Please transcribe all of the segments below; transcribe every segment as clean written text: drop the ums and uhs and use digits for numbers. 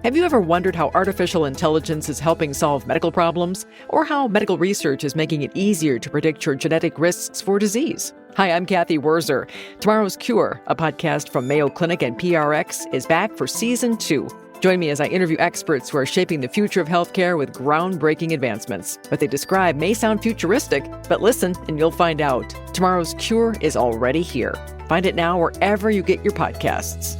Have you ever wondered how artificial intelligence is helping solve medical problems? Or how medical research is making it easier to predict your genetic risks for disease? Hi, I'm Kathy Werzer. Tomorrow's Cure, a podcast from Mayo Clinic and PRX, is back for Season 2. Join me as I interview experts who are shaping the future of healthcare with groundbreaking advancements. What they describe may sound futuristic, but listen and you'll find out. Tomorrow's Cure is already here. Find it now wherever you get your podcasts.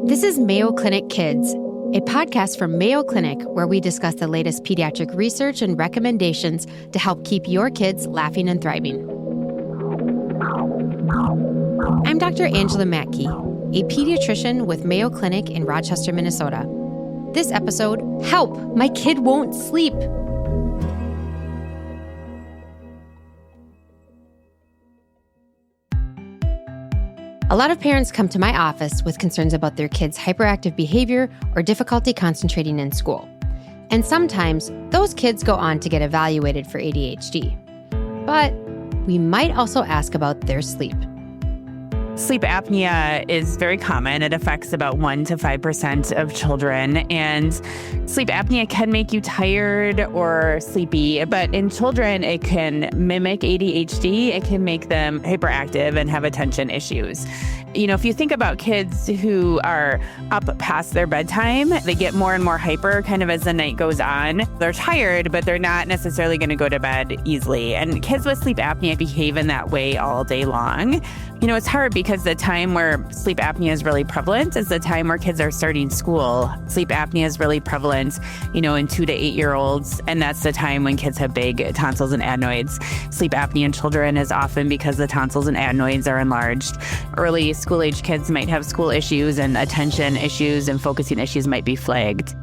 This is Mayo Clinic Kids, a podcast from Mayo Clinic where we discuss the latest pediatric research and recommendations to help keep your kids laughing and thriving. I'm Dr. Angela Matkey, a pediatrician with Mayo Clinic in Rochester, Minnesota. This episode, Help! My kid won't sleep! A lot of parents come to my office with concerns about their kids' hyperactive behavior or difficulty concentrating in school. And sometimes those kids go on to get evaluated for ADHD. But we might also ask about their sleep. Sleep apnea is very common. It affects about 1 to 5% of children. And sleep apnea can make you tired or sleepy. But in children, it can mimic ADHD. It can make them hyperactive and have attention issues. You know, if you think about kids who are up past their bedtime, they get more and more hyper kind of as the night goes on. They're tired, but they're not necessarily going to go to bed easily. And kids with sleep apnea behave in that way all day long. You know, it's hard because the time where sleep apnea is really prevalent is the time where kids are starting school. Sleep apnea is really prevalent, you know, in 2 to 8-year-olds. And that's the time when kids have big tonsils and adenoids. Sleep apnea in children is often because the tonsils and adenoids are enlarged. Early school-age kids might have school issues and attention issues and focusing issues might be flagged.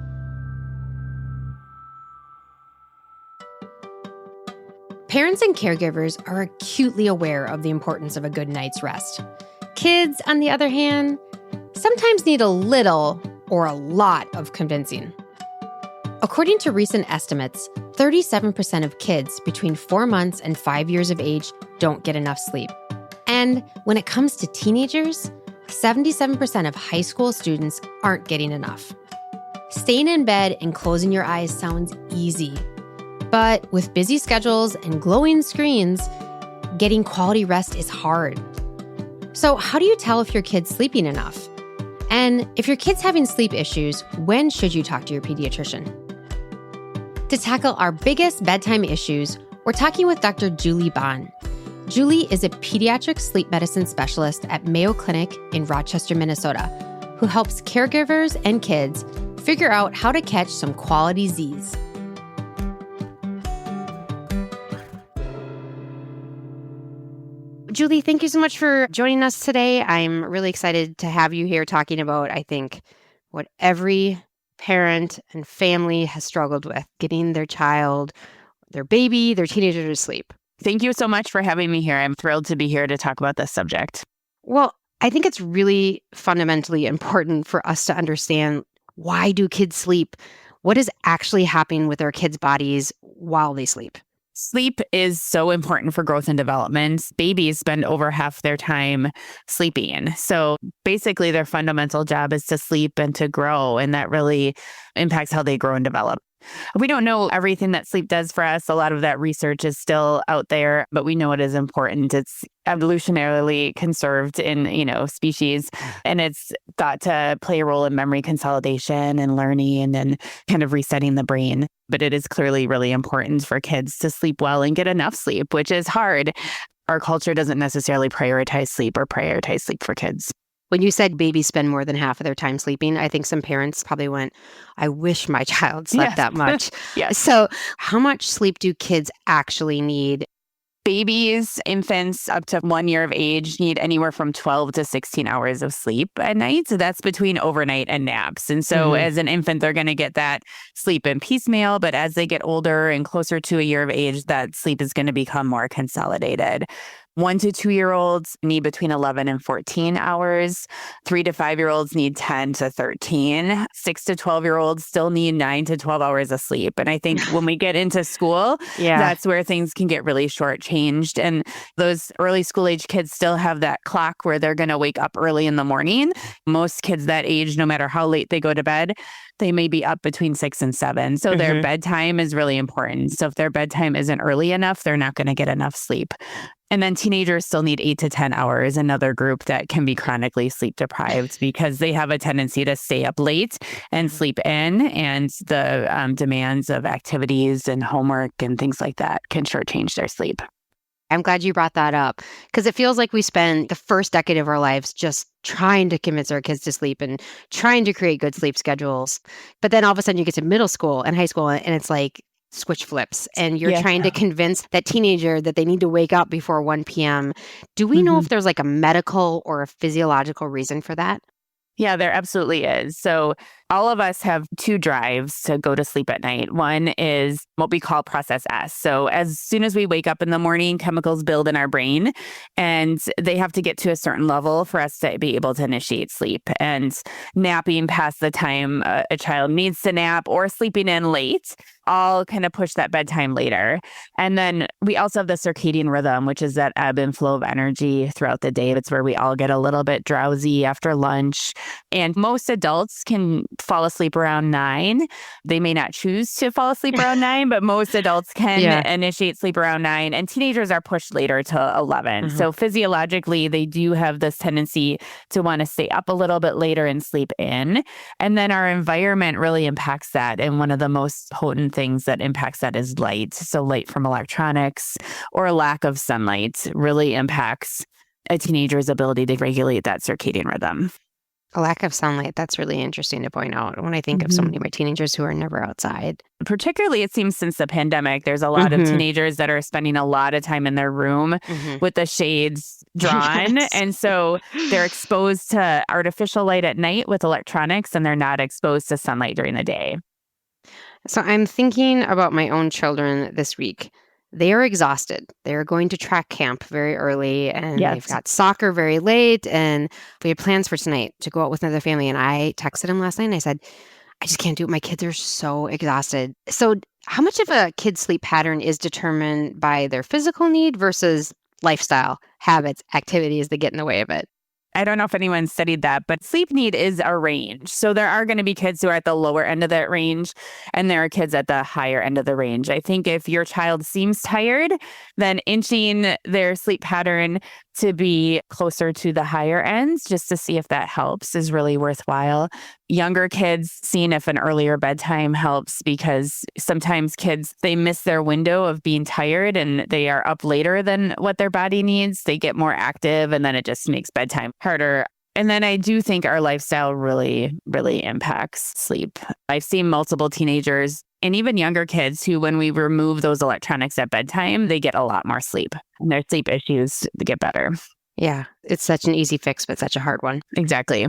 Parents and caregivers are acutely aware of the importance of a good night's rest. Kids, on the other hand, sometimes need a little or a lot of convincing. According to recent estimates, 37% of kids between 4 months and 5 years of age don't get enough sleep. And when it comes to teenagers, 77% of high school students aren't getting enough. Staying in bed and closing your eyes sounds easy. But with busy schedules and glowing screens, getting quality rest is hard. So how do you tell if your kid's sleeping enough? And if your kid's having sleep issues, when should you talk to your pediatrician? To tackle our biggest bedtime issues, we're talking with Dr. Julie Baughn. Julie is a pediatric sleep medicine specialist at Mayo Clinic in Rochester, Minnesota, who helps caregivers and kids figure out how to catch some quality Z's. Julie, thank you so much for joining us today. I'm really excited to have you here talking about, I think, what every parent and family has struggled with, getting their child, their baby, their teenager to sleep. Thank you so much for having me here. I'm thrilled to be here to talk about this subject. Well, I think it's really fundamentally important for us to understand, why do kids sleep? What is actually happening with our kids' bodies while they sleep? Sleep is so important for growth and development. Babies spend over half their time sleeping. So basically their fundamental job is to sleep and to grow, and that really impacts how they grow and develop. We don't know everything that sleep does for us. A lot of that research is still out there, but we know it is important. It's evolutionarily conserved in, species, and it's thought to play a role in memory consolidation and learning and kind of resetting the brain. But it is clearly really important for kids to sleep well and get enough sleep, which is hard. Our culture doesn't necessarily prioritize sleep for kids. When you said babies spend more than half of their time sleeping, I think some parents probably went, I wish my child slept that much. Yes. So how much sleep do kids actually need? Babies, infants up to 1 year of age need anywhere from 12 to 16 hours of sleep at night. So that's between overnight and naps. And so as an infant, they're going to get that sleep in piecemeal. But as they get older and closer to a year of age, that sleep is going to become more consolidated. 1 to 2-year-olds need between 11 and 14 hours. 3 to 5-year-olds need 10 to 13. 6 to 12-year-olds still need 9 to 12 hours of sleep. And I think when we get into school, that's where things can get really shortchanged. And those early school age kids still have that clock where they're going to wake up early in the morning. Most kids that age, no matter how late they go to bed, they may be up between 6 and 7. So their bedtime is really important. So if their bedtime isn't early enough, they're not going to get enough sleep. And then teenagers still need 8 to 10 hours, another group that can be chronically sleep deprived because they have a tendency to stay up late and sleep in. And the demands of activities and homework and things like that can shortchange their sleep. I'm glad you brought that up because it feels like we spend the first decade of our lives just trying to convince our kids to sleep and trying to create good sleep schedules. But then all of a sudden you get to middle school and high school and it's like switch flips and you're trying to convince that teenager that they need to wake up before 1 p.m. Do we know if there's like a medical or a physiological reason for that? Yeah, there absolutely is. So all of us have 2 drives to go to sleep at night. One is what we call process S. So as soon as we wake up in the morning, chemicals build in our brain and they have to get to a certain level for us to be able to initiate sleep. And napping past the time a child needs to nap or sleeping in late all kind of push that bedtime later. And then we also have the circadian rhythm, which is that ebb and flow of energy throughout the day. It's where we all get a little bit drowsy after lunch. And most adults can fall asleep around 9. They may not choose to fall asleep around 9, but most adults can initiate sleep around 9. And teenagers are pushed later to 11. So physiologically, they do have this tendency to want to stay up a little bit later and sleep in. And then our environment really impacts that. And one of the most potent things that impacts that is light. So light from electronics or a lack of sunlight really impacts a teenager's ability to regulate that circadian rhythm. A lack of sunlight. That's really interesting to point out when I think of so many of my teenagers who are never outside. Particularly, it seems since the pandemic, there's a lot of teenagers that are spending a lot of time in their room with the shades drawn. And so they're exposed to artificial light at night with electronics and they're not exposed to sunlight during the day. So I'm thinking about my own children this week. They are exhausted. They're going to track camp very early and they've got soccer very late. And we had plans for tonight to go out with another family. And I texted him last night and I said, I just can't do it. My kids are so exhausted. So how much of a kid's sleep pattern is determined by their physical need versus lifestyle, habits, activities that get in the way of it? I don't know if anyone studied that, but sleep need is a range. So there are going to be kids who are at the lower end of that range, and there are kids at the higher end of the range. I think if your child seems tired, then inching their sleep pattern to be closer to the higher ends, just to see if that helps, is really worthwhile. Younger kids, seeing if an earlier bedtime helps, because sometimes kids, they miss their window of being tired and they are up later than what their body needs. They get more active and then it just makes bedtime harder. And then I do think our lifestyle really, really impacts sleep. I've seen multiple teenagers and even younger kids who, when we remove those electronics at bedtime, they get a lot more sleep and their sleep issues get better. Yeah, it's such an easy fix, but such a hard one. Exactly.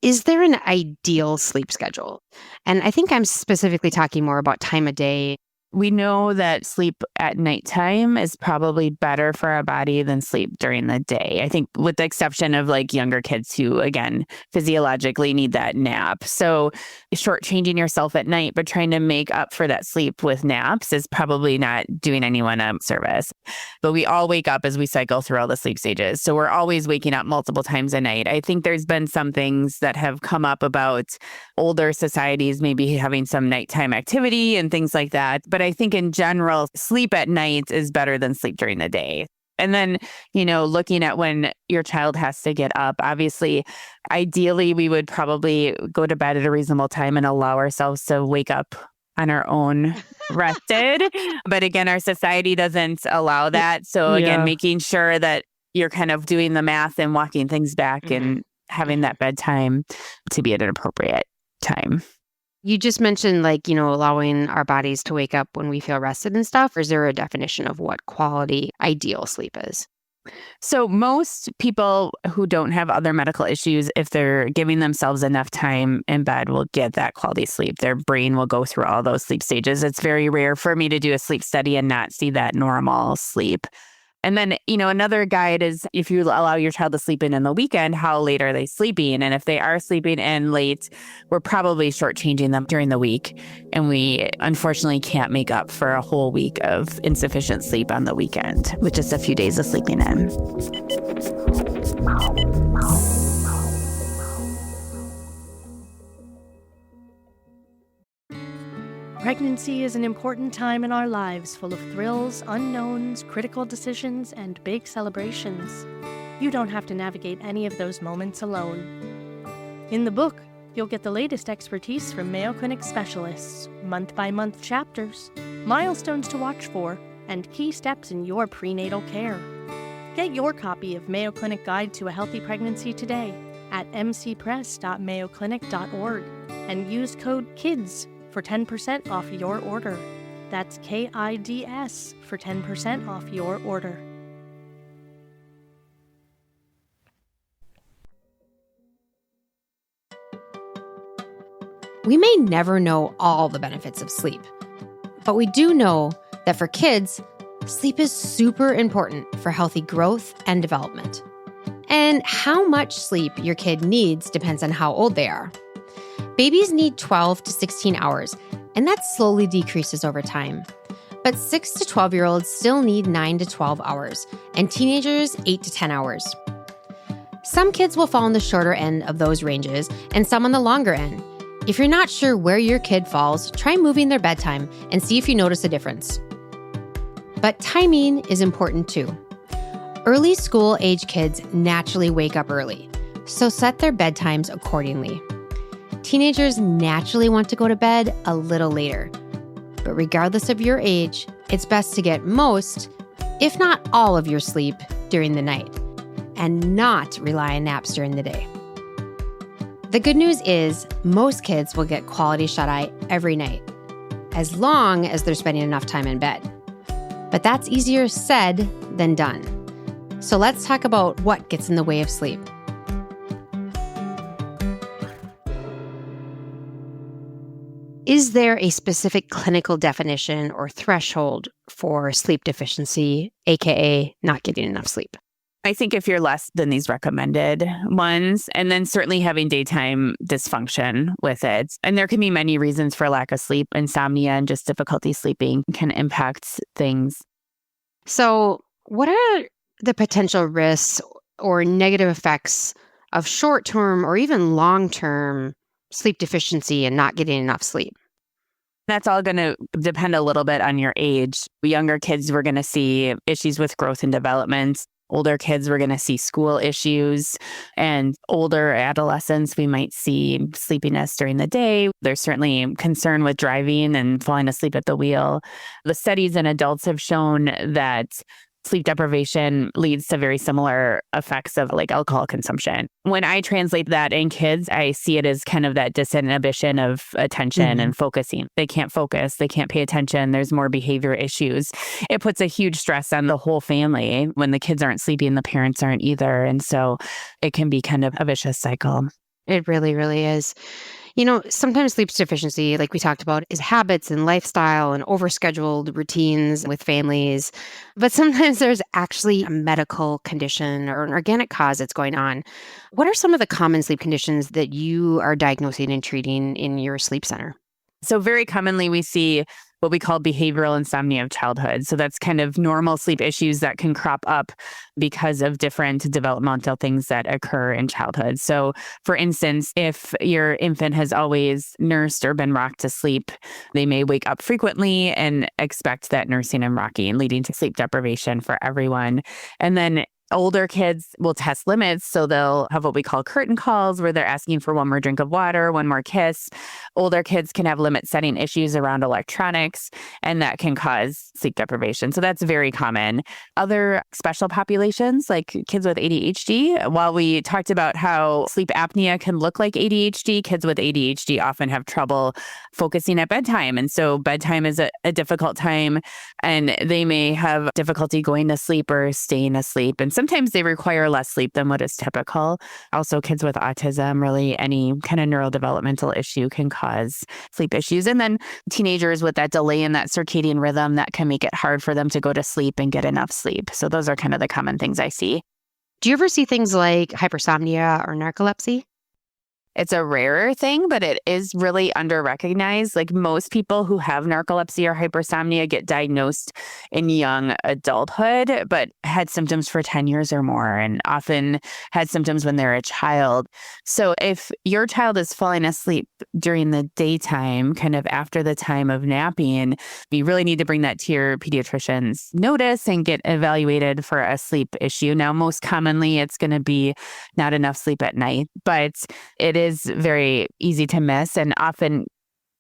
Is there an ideal sleep schedule? And I think I'm specifically talking more about time of day. We know that sleep at nighttime is probably better for our body than sleep during the day. I think with the exception of like younger kids who, again, physiologically need that nap. So shortchanging yourself at night, but trying to make up for that sleep with naps is probably not doing anyone a service. But we all wake up as we cycle through all the sleep stages. So we're always waking up multiple times a night. I think there's been some things that have come up about older societies maybe having some nighttime activity and things like that. But I think in general, sleep at night is better than sleep during the day. And then, looking at when your child has to get up, obviously, ideally, we would probably go to bed at a reasonable time and allow ourselves to wake up on our own rested. But again, our society doesn't allow that. So again, making sure that you're kind of doing the math and walking things back and having that bedtime to be at an appropriate time. You just mentioned allowing our bodies to wake up when we feel rested and stuff. Or is there a definition of what quality ideal sleep is? So most people who don't have other medical issues, if they're giving themselves enough time in bed, will get that quality sleep. Their brain will go through all those sleep stages. It's very rare for me to do a sleep study and not see that normal sleep. And then, another guide is if you allow your child to sleep in the weekend, how late are they sleeping? And if they are sleeping in late, we're probably shortchanging them during the week. And we unfortunately can't make up for a whole week of insufficient sleep on the weekend with just a few days of sleeping in. Pregnancy is an important time in our lives, full of thrills, unknowns, critical decisions, and big celebrations. You don't have to navigate any of those moments alone. In the book, you'll get the latest expertise from Mayo Clinic specialists, month-by-month chapters, milestones to watch for, and key steps in your prenatal care. Get your copy of Mayo Clinic Guide to a Healthy Pregnancy today at mcpress.mayoclinic.org and use code KIDS for 10% off your order. That's KIDS for 10% off your order. We may never know all the benefits of sleep, but we do know that for kids, sleep is super important for healthy growth and development. And how much sleep your kid needs depends on how old they are. Babies need 12 to 16 hours, and that slowly decreases over time. But 6 to 12-year-olds still need 9 to 12 hours, and teenagers 8 to 10 hours. Some kids will fall on the shorter end of those ranges, and some on the longer end. If you're not sure where your kid falls, try moving their bedtime and see if you notice a difference. But timing is important too. Early school-age kids naturally wake up early, so set their bedtimes accordingly. Teenagers naturally want to go to bed a little later. But regardless of your age, it's best to get most, if not all, of your sleep during the night, and not rely on naps during the day. The good news is most kids will get quality shut-eye every night, as long as they're spending enough time in bed. But that's easier said than done. So let's talk about what gets in the way of sleep. Is there a specific clinical definition or threshold for sleep deficiency, aka not getting enough sleep? I think if you're less than these recommended ones, and then certainly having daytime dysfunction with it. And there can be many reasons for lack of sleep. Insomnia and just difficulty sleeping can impact things. So what are the potential risks or negative effects of short-term or even long-term sleep deficiency and not getting enough sleep? That's all going to depend a little bit on your age. Younger kids, we're going to see issues with growth and development. Older kids, we're going to see school issues. And older adolescents, we might see sleepiness during the day. There's certainly concern with driving and falling asleep at the wheel. The studies in adults have shown that sleep deprivation leads to very similar effects of like alcohol consumption. When I translate that in kids, I see it as kind of that disinhibition of attention and focusing. They can't focus. They can't pay attention. There's more behavior issues. It puts a huge stress on the whole family. When the kids aren't sleeping, the parents aren't either. And so it can be kind of a vicious cycle. It really, really is. You know, sometimes sleep deficiency, like we talked about, is habits and lifestyle and overscheduled routines with families. But sometimes there's actually a medical condition or an organic cause that's going on. What are some of the common sleep conditions that you are diagnosing and treating in your sleep center? So very commonly we see what we call behavioral insomnia of childhood. So that's kind of normal sleep issues that can crop up because of different developmental things that occur in childhood. So for instance, if your infant has always nursed or been rocked to sleep, they may wake up frequently and expect that nursing and rocking, leading to sleep deprivation for everyone. And then older kids will test limits. So they'll have what we call curtain calls where they're asking for one more drink of water, one more kiss. Older kids can have limit setting issues around electronics, and that can cause sleep deprivation. So that's very common. Other special populations, like kids with ADHD, while we talked about how sleep apnea can look like ADHD, kids with ADHD often have trouble focusing at bedtime. And so bedtime is a difficult time, and they may have difficulty going to sleep or staying asleep. And sometimes they require less sleep than what is typical. Also, kids with autism, really any kind of neurodevelopmental issue can cause sleep issues. And then teenagers with that delay in that circadian rhythm, that can make it hard for them to go to sleep and get enough sleep. So those are kind of the common things I see. Do you ever see things like hypersomnia or narcolepsy? It's a rarer thing, but it is really under-recognized. Like most people who have narcolepsy or hypersomnia get diagnosed in young adulthood, but had symptoms for 10 years or more and often had symptoms when they're a child. So if your child is falling asleep during the daytime, kind of after the time of napping, you really need to bring that to your pediatrician's notice and get evaluated for a sleep issue. Now, most commonly, it's going to be not enough sleep at night, but it is very easy to miss. And often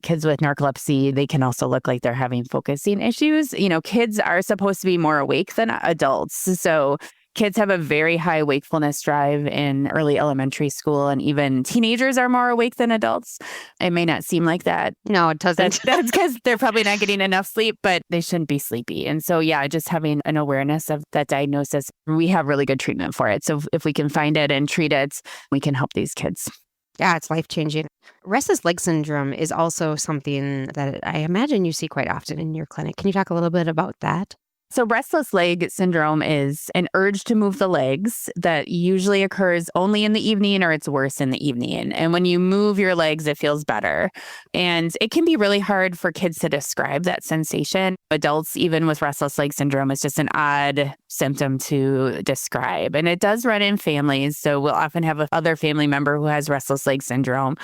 kids with narcolepsy, they can also look like they're having focusing issues. Kids are supposed to be more awake than adults. So kids have a very high wakefulness drive in early elementary school, and even teenagers are more awake than adults. It may not seem like that. No, it doesn't. That's because they're probably not getting enough sleep, but they shouldn't be sleepy. And so, just having an awareness of that diagnosis, we have really good treatment for it. So if we can find it and treat it, we can help these kids. Yeah, it's life-changing. Restless leg syndrome is also something that I imagine you see quite often in your clinic. Can you talk a little bit about that? So restless leg syndrome is an urge to move the legs that usually occurs only in the evening, or it's worse in the evening. And when you move your legs, it feels better. And it can be really hard for kids to describe that sensation. Adults, even with restless leg syndrome, it's just an odd symptom to describe. And it does run in families. So we'll often have another family member who has restless leg syndrome.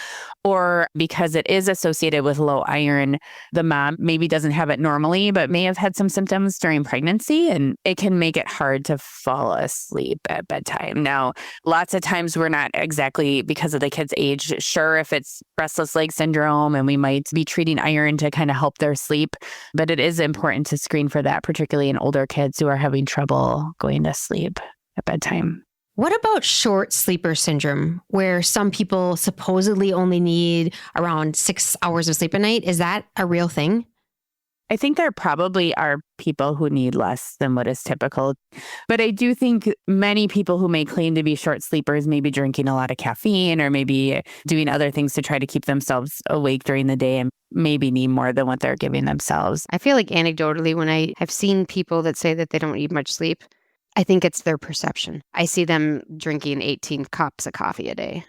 Or because it is associated with low iron, the mom maybe doesn't have it normally, but may have had some symptoms during pregnancy, and it can make it hard to fall asleep at bedtime. Now, lots of times we're not exactly, because of the kid's age, sure if it's restless leg syndrome, and we might be treating iron to kind of help their sleep. But it is important to screen for that, particularly in older kids who are having trouble going to sleep at bedtime. What about short sleeper syndrome, where some people supposedly only need around 6 hours of sleep a night? Is that a real thing? I think there probably are people who need less than what is typical. But I do think many people who may claim to be short sleepers may be drinking a lot of caffeine or maybe doing other things to try to keep themselves awake during the day and maybe need more than what they're giving themselves. I feel like anecdotally, when I have seen people that say that they don't need much sleep, I think it's their perception. I see them drinking 18 cups of coffee a day.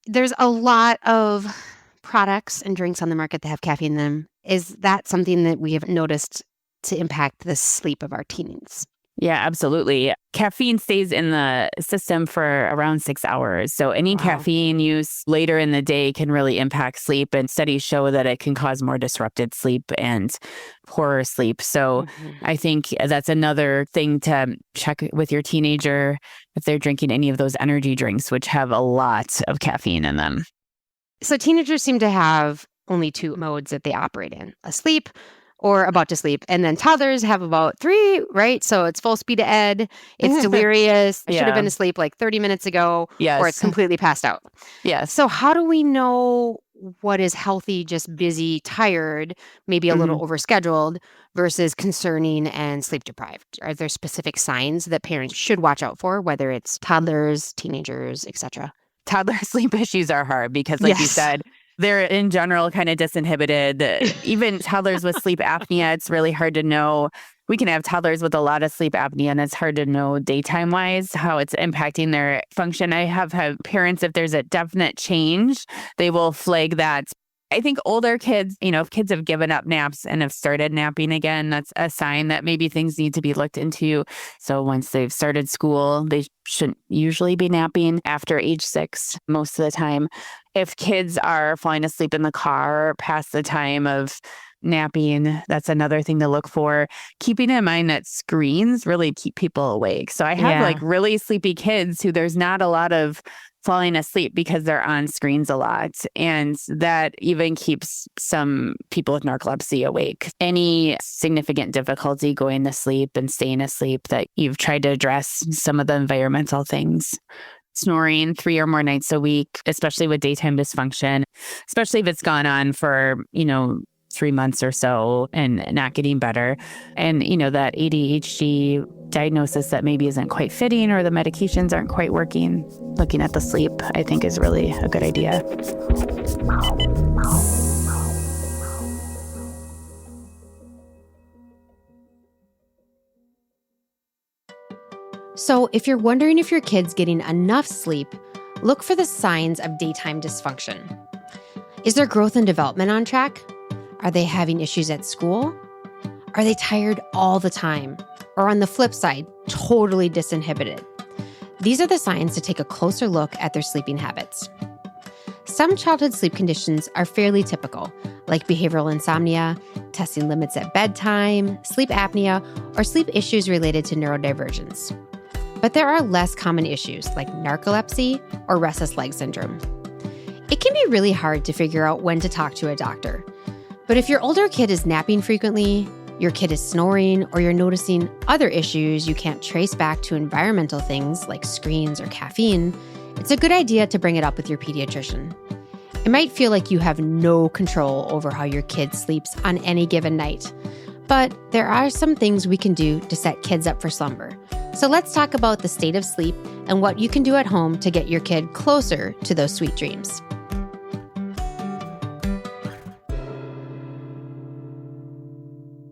There's a lot of products and drinks on the market that have caffeine in them. Is that something that we have noticed to impact the sleep of our teens? Yeah, absolutely. Caffeine stays in the system for around 6 hours. So any caffeine use later in the day can really impact sleep. And studies show that it can cause more disrupted sleep and poorer sleep. So I think that's another thing to check with your teenager if they're drinking any of those energy drinks, which have a lot of caffeine in them. So teenagers seem to have only two modes that they operate in: asleep or about to sleep. And then toddlers have about three, right? So it's full speed ahead. It's delirious. It should have been asleep like 30 minutes ago. Yes. Or it's completely passed out. Yes. So how do we know what is healthy, just busy, tired, maybe a little overscheduled versus concerning and sleep deprived? Are there specific signs that parents should watch out for, whether it's toddlers, teenagers, etc.? Toddler sleep issues are hard because, like you said, they're in general kind of disinhibited. Even toddlers with sleep apnea, it's really hard to know. We can have toddlers with a lot of sleep apnea, and it's hard to know daytime wise how it's impacting their function. I have had parents, if there's a definite change, they will flag that. I think older kids, if kids have given up naps and have started napping again, that's a sign that maybe things need to be looked into. So once they've started school, they shouldn't usually be napping after age 6 most of the time. If kids are falling asleep in the car past the time of napping, that's another thing to look for. Keeping in mind that screens really keep people awake. So I have like really sleepy kids who there's not a lot of falling asleep because they're on screens a lot. And that even keeps some people with narcolepsy awake. Any significant difficulty going to sleep and staying asleep that you've tried to address some of the environmental things. Snoring 3 or more nights a week, especially with daytime dysfunction, especially if it's gone on for, 3 months or so and not getting better. And, that ADHD diagnosis that maybe isn't quite fitting or the medications aren't quite working, looking at the sleep, I think is really a good idea. So if you're wondering if your kid's getting enough sleep, look for the signs of daytime dysfunction. Is their growth and development on track? Are they having issues at school? Are they tired all the time? Or on the flip side, totally disinhibited? These are the signs to take a closer look at their sleeping habits. Some childhood sleep conditions are fairly typical, like behavioral insomnia, testing limits at bedtime, sleep apnea, or sleep issues related to neurodivergence. But there are less common issues like narcolepsy or restless leg syndrome. It can be really hard to figure out when to talk to a doctor. But if your older kid is napping frequently, your kid is snoring, or you're noticing other issues you can't trace back to environmental things like screens or caffeine, it's a good idea to bring it up with your pediatrician. It might feel like you have no control over how your kid sleeps on any given night, but there are some things we can do to set kids up for slumber. So let's talk about the state of sleep and what you can do at home to get your kid closer to those sweet dreams.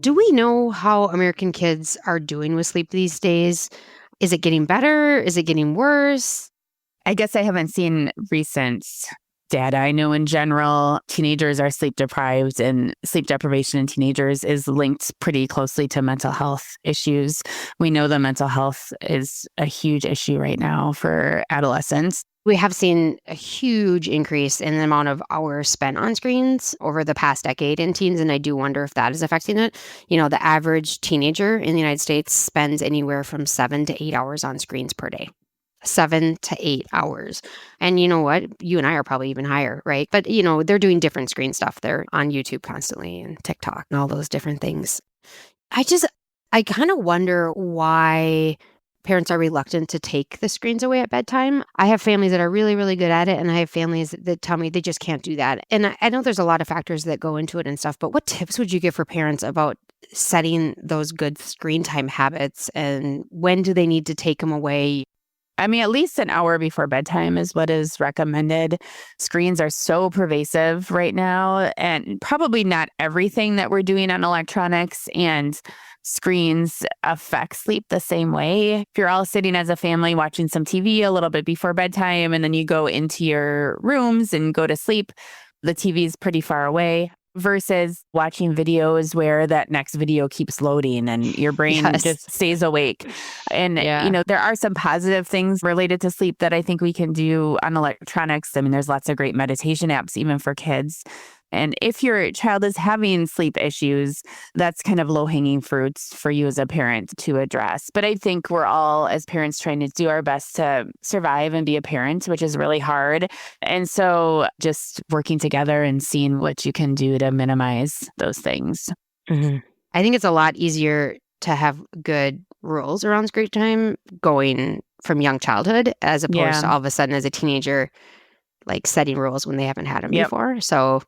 Do we know how American kids are doing with sleep these days? Is it getting better? Is it getting worse? I guess I haven't seen recent data. I know in general, teenagers are sleep deprived, and sleep deprivation in teenagers is linked pretty closely to mental health issues. We know that mental health is a huge issue right now for adolescents. We have seen a huge increase in the amount of hours spent on screens over the past decade in teens, and I do wonder if that is affecting it. The average teenager in the United States spends anywhere from 7 to 8 hours on screens per day. 7 to 8 hours. And you know what? You and I are probably even higher, right? But, they're doing different screen stuff. They're on YouTube constantly and TikTok and all those different things. I kind of wonder why parents are reluctant to take the screens away at bedtime. I have families that are really, really good at it, and I have families that tell me they just can't do that. And I know there's a lot of factors that go into it and stuff, but what tips would you give for parents about setting those good screen time habits, and when do they need to take them away? I mean, at least an hour before bedtime is what is recommended. Screens are so pervasive right now, and probably not everything that we're doing on electronics and screens affect sleep the same way. If you're all sitting as a family watching some TV a little bit before bedtime, and then you go into your rooms and go to sleep, the TV is pretty far away. Versus watching videos where that next video keeps loading and your brain just stays awake. And, there are some positive things related to sleep that I think we can do on electronics. I mean, there's lots of great meditation apps, even for kids. And if your child is having sleep issues, that's kind of low-hanging fruits for you as a parent to address. But I think we're all, as parents, trying to do our best to survive and be a parent, which is really hard. And so just working together and seeing what you can do to minimize those things. Mm-hmm. I think it's a lot easier to have good rules around screen time going from young childhood as opposed to all of a sudden as a teenager like setting rules when they haven't had them before. So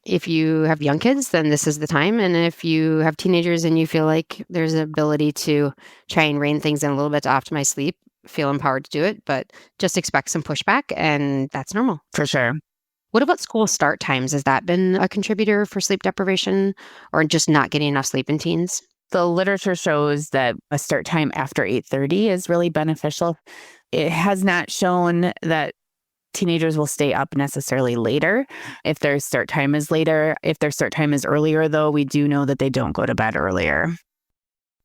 if you have young kids, then this is the time. And if you have teenagers and you feel like there's an ability to try and rein things in a little bit to optimize sleep, feel empowered to do it, but just expect some pushback, and that's normal. For sure. What about school start times? Has that been a contributor for sleep deprivation or just not getting enough sleep in teens? The literature shows that a start time after 8:30 is really beneficial. It has not shown that teenagers will stay up necessarily later if their start time is later. If their start time is earlier, though, we do know that they don't go to bed earlier.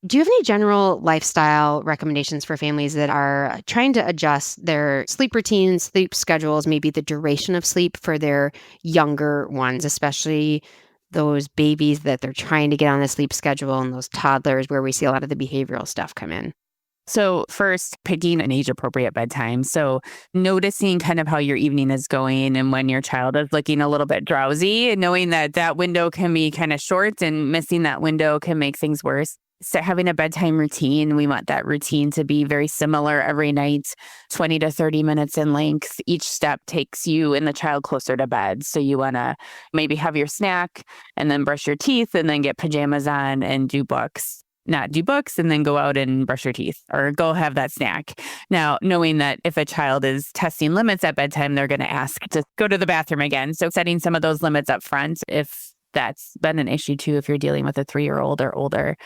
Do you have any general lifestyle recommendations for families that are trying to adjust their sleep routines, sleep schedules, maybe the duration of sleep for their younger ones, especially those babies that they're trying to get on a sleep schedule and those toddlers where we see a lot of the behavioral stuff come in? So first, picking an age-appropriate bedtime. So noticing kind of how your evening is going and when your child is looking a little bit drowsy, and knowing that that window can be kind of short and missing that window can make things worse. So having a bedtime routine, we want that routine to be very similar every night, 20 to 30 minutes in length. Each step takes you and the child closer to bed. So you want to maybe have your snack and then brush your teeth and then get pajamas on and do books. Not do books and then go out and brush your teeth or go have that snack. Now, knowing that if a child is testing limits at bedtime, they're going to ask to go to the bathroom again. So setting some of those limits up front, if that's been an issue too, if you're dealing with a 3-year-old or older.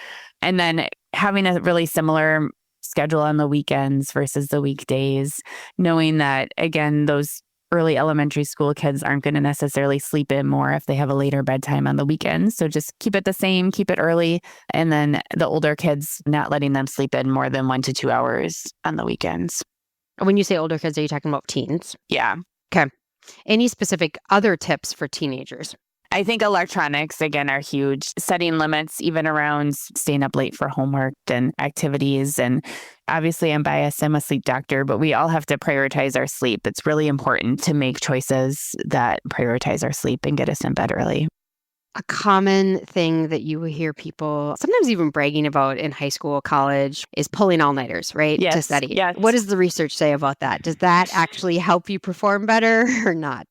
And then having a really similar schedule on the weekends versus the weekdays, knowing that, again, those early elementary school kids aren't going to necessarily sleep in more if they have a later bedtime on the weekends. So just keep it the same, keep it early. And then the older kids, not letting them sleep in more than 1 to 2 hours on the weekends. When you say older kids, are you talking about teens? Yeah. Okay. Any specific other tips for teenagers? I think electronics, again, are huge. Setting limits, even around staying up late for homework and activities. And obviously, I'm biased. I'm a sleep doctor, but we all have to prioritize our sleep. It's really important to make choices that prioritize our sleep and get us in bed early. A common thing that you will hear people sometimes even bragging about in high school, college is pulling all-nighters, right? Yes, To study. yes. What does the research say about that? Does that actually help you perform better or not?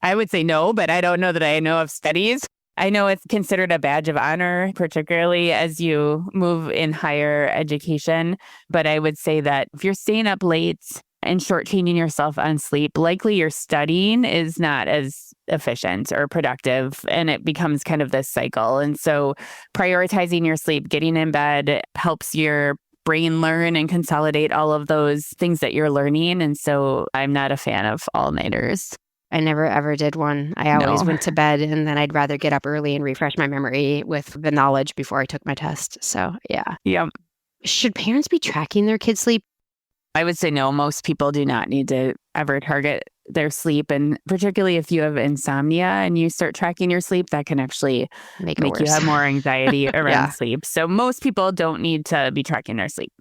I would say no, but I don't know that I know of studies. I know it's considered a badge of honor, particularly as you move in higher education. But I would say that if you're staying up late and shortchanging yourself on sleep, likely your studying is not as efficient or productive, and it becomes kind of this cycle. And so prioritizing your sleep, getting in bed helps your brain learn and consolidate all of those things that you're learning. And so I'm not a fan of all-nighters. I never ever did one. I always went to bed and then I'd rather get up early and refresh my memory with the knowledge before I took my test. So, yeah. Yeah. Should parents be tracking their kids' sleep? I would say no. Most people do not need to ever target their sleep. And particularly if you have insomnia and you start tracking your sleep, that can actually make you have more anxiety around sleep. So most people don't need to be tracking their sleep.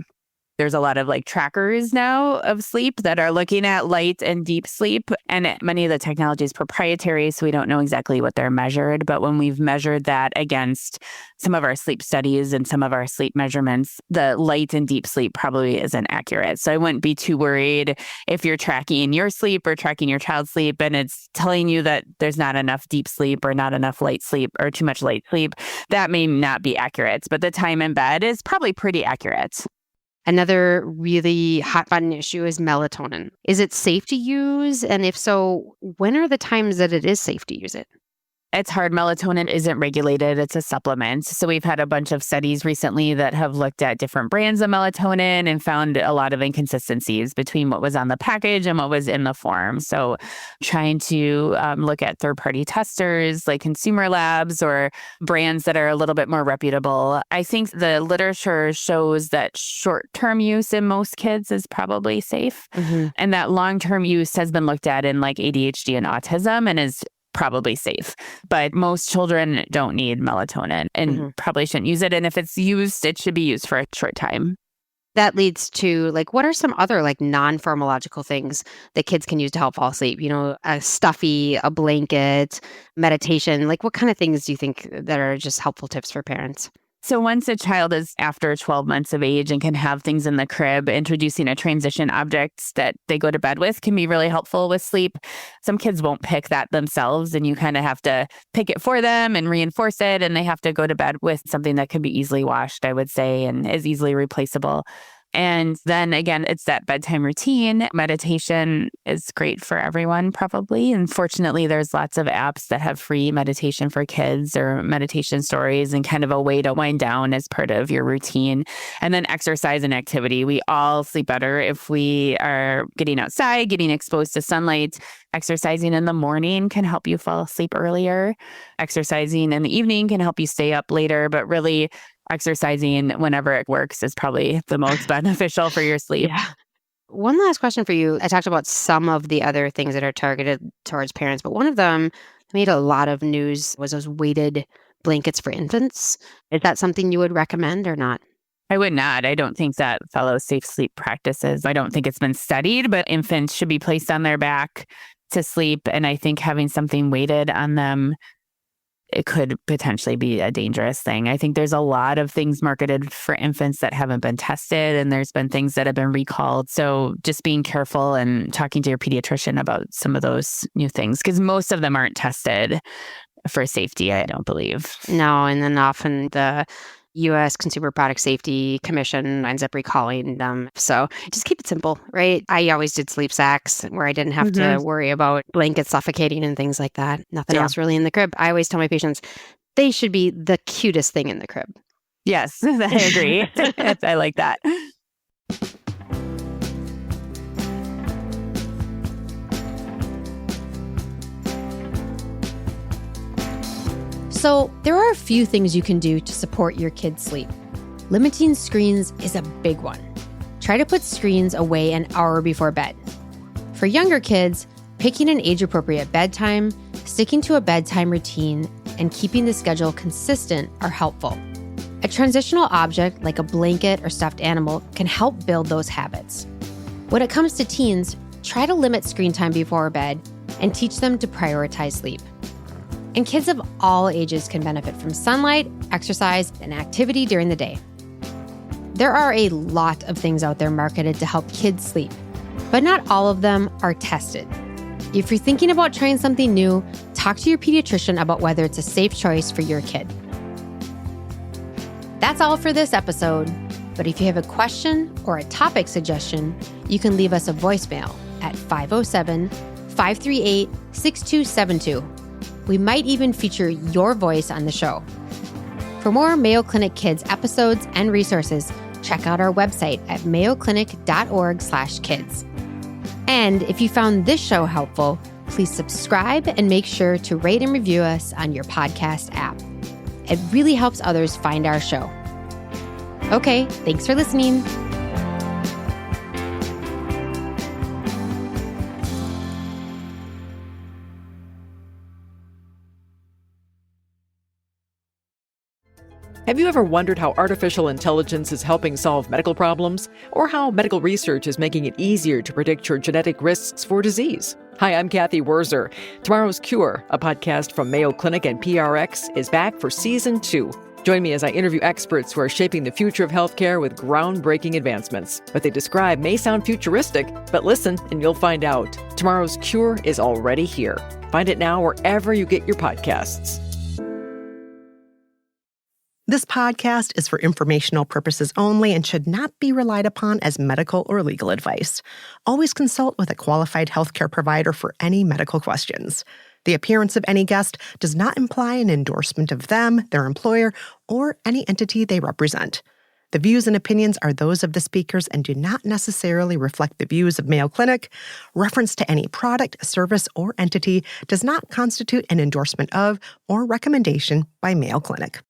There's a lot of trackers now of sleep that are looking at light and deep sleep. And many of the technology is proprietary, so we don't know exactly what they're measured. But when we've measured that against some of our sleep studies and some of our sleep measurements, the light and deep sleep probably isn't accurate. So I wouldn't be too worried if you're tracking your sleep or tracking your child's sleep and it's telling you that there's not enough deep sleep or not enough light sleep or too much light sleep. That may not be accurate, but the time in bed is probably pretty accurate. Another really hot button issue is melatonin. Is it safe to use? And if so, when are the times that it is safe to use it? It's hard. Melatonin isn't regulated. It's a supplement. So we've had a bunch of studies recently that have looked at different brands of melatonin and found a lot of inconsistencies between what was on the package and what was in the form. So trying to look at third-party testers like consumer labs or brands that are a little bit more reputable. I think the literature shows that short-term use in most kids is probably safe. Mm-hmm. And that long-term use has been looked at in ADHD and autism and is probably safe. But most children don't need melatonin and probably shouldn't use it. And if it's used, it should be used for a short time. That leads to what are some other non-pharmacological things that kids can use to help fall asleep? A stuffy, a blanket, meditation. What kind of things do you think that are just helpful tips for parents? So once a child is after 12 months of age and can have things in the crib, introducing a transition object that they go to bed with can be really helpful with sleep. Some kids won't pick that themselves, and you kind of have to pick it for them and reinforce it, and they have to go to bed with something that can be easily washed, I would say, and is easily replaceable. And then again, it's that bedtime routine. Meditation is great for everyone, probably. And fortunately, there's lots of apps that have free meditation for kids or meditation stories and kind of a way to wind down as part of your routine. And then exercise and activity. We all sleep better if we are getting outside, getting exposed to sunlight. Exercising in the morning can help you fall asleep earlier. Exercising in the evening can help you stay up later, but really exercising whenever it works is probably the most beneficial for your sleep. Yeah. One last question for you. I talked about some of the other things that are targeted towards parents, but one of them made a lot of news was those weighted blankets for infants. Is that something you would recommend or not? I would not. I don't think that follows safe sleep practices. I don't think it's been studied, but infants should be placed on their back to sleep. And I think having something weighted on them it could potentially be a dangerous thing. I think there's a lot of things marketed for infants that haven't been tested, and there's been things that have been recalled. So just being careful and talking to your pediatrician about some of those new things, because most of them aren't tested for safety, I don't believe. No, and then often the U.S. Consumer Product Safety Commission ends up recalling them. So just keep it simple, right? I always did sleep sacks where I didn't have to worry about blankets suffocating and things like that. Nothing else really in the crib. I always tell my patients they should be the cutest thing in the crib. Yes, I agree. I like that. So there are a few things you can do to support your kids' sleep. Limiting screens is a big one. Try to put screens away an hour before bed. For younger kids, picking an age-appropriate bedtime, sticking to a bedtime routine, and keeping the schedule consistent are helpful. A transitional object like a blanket or stuffed animal can help build those habits. When it comes to teens, try to limit screen time before bed and teach them to prioritize sleep. And kids of all ages can benefit from sunlight, exercise, and activity during the day. There are a lot of things out there marketed to help kids sleep, but not all of them are tested. If you're thinking about trying something new, talk to your pediatrician about whether it's a safe choice for your kid. That's all for this episode, but if you have a question or a topic suggestion, you can leave us a voicemail at 507-538-6272. We might even feature your voice on the show. For more Mayo Clinic Kids episodes and resources, check out our website at mayoclinic.org/kids. And if you found this show helpful, please subscribe and make sure to rate and review us on your podcast app. It really helps others find our show. Okay, thanks for listening. Have you ever wondered how artificial intelligence is helping solve medical problems, or how medical research is making it easier to predict your genetic risks for disease? Hi, I'm Kathy Wurzer. Tomorrow's Cure, a podcast from Mayo Clinic and PRX, is back for Season 2. Join me as I interview experts who are shaping the future of healthcare with groundbreaking advancements. What they describe may sound futuristic, but listen and you'll find out. Tomorrow's Cure is already here. Find it now wherever you get your podcasts. This podcast is for informational purposes only and should not be relied upon as medical or legal advice. Always consult with a qualified healthcare provider for any medical questions. The appearance of any guest does not imply an endorsement of them, their employer, or any entity they represent. The views and opinions are those of the speakers and do not necessarily reflect the views of Mayo Clinic. Reference to any product, service, or entity does not constitute an endorsement of or recommendation by Mayo Clinic.